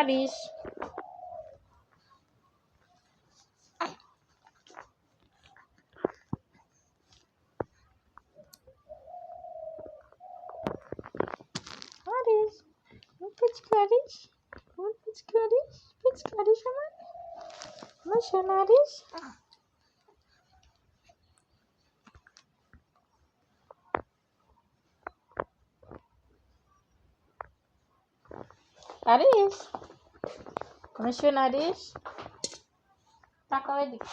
Nourish. Nourish পুচকারিস, পুচকারিস, পুচকারিস আমার সোনারিস। আরিস আমার সোনারিস, তাকাও এদিকে।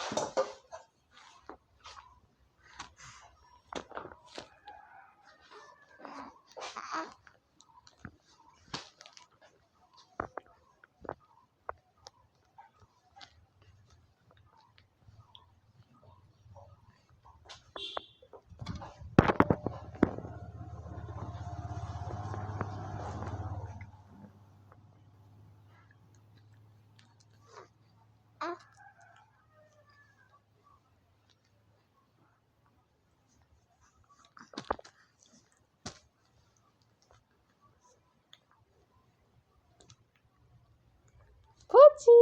পুচি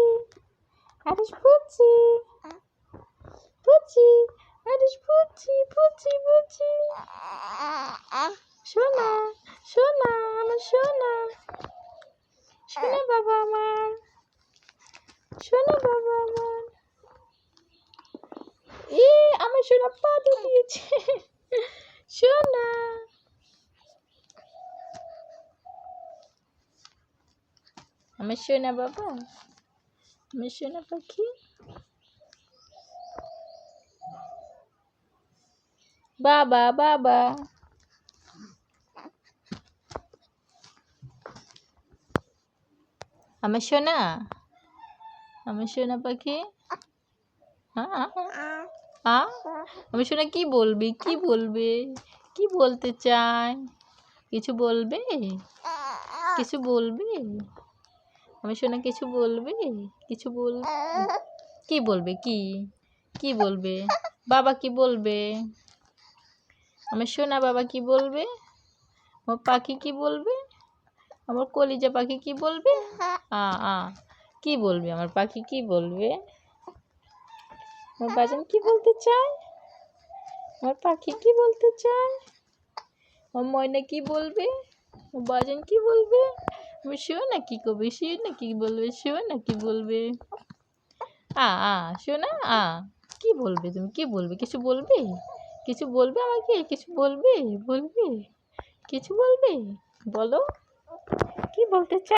আরিস, পুচি পুচি আরিস, পুচি পুচি পুচি। সোনা সোনা আমার সোনা, সোনা বাবা আমার, সোনা বাবা আমার। আমার সোনা পা দিয়েছে। সোনা আমার সোনা বাবা, আমার সোনা পাখি। বাবা বাবা আমার সোনা, আমার সোনা পাখি। আমার সোনা কি বলবে, কি বলবে, কি বলতে চায়? কিছু বলবে, কিছু বলবে? আমার সোনা কিছু বলবে, কিছু বলবে? কি বলবে, কি কি বলবে? বাবা কি বলবে? আমার সোনা বাবা কি বলবে? আমার পাখি কি বলবে? আমার কলিজা পাখি কি বলবে? কি বলবে আমার পাখি, কি বলবে? আমার বাজান কি বলতে চায়? আমার পাখি কি বলতে চায়? আমার ময়না কি বলবে? আমার বাজান কি বলবে? আমার সোনা কি করবে, সোনা কি বলবে, সোনা কি বলবে? সোনা কি বলবে, তুমি কি বলবে? কিছু বলবে, কিছু বলবে আমাকে, কিছু বলবে, বলবে, কিছু বলবে? বলো কি বলতে চায়।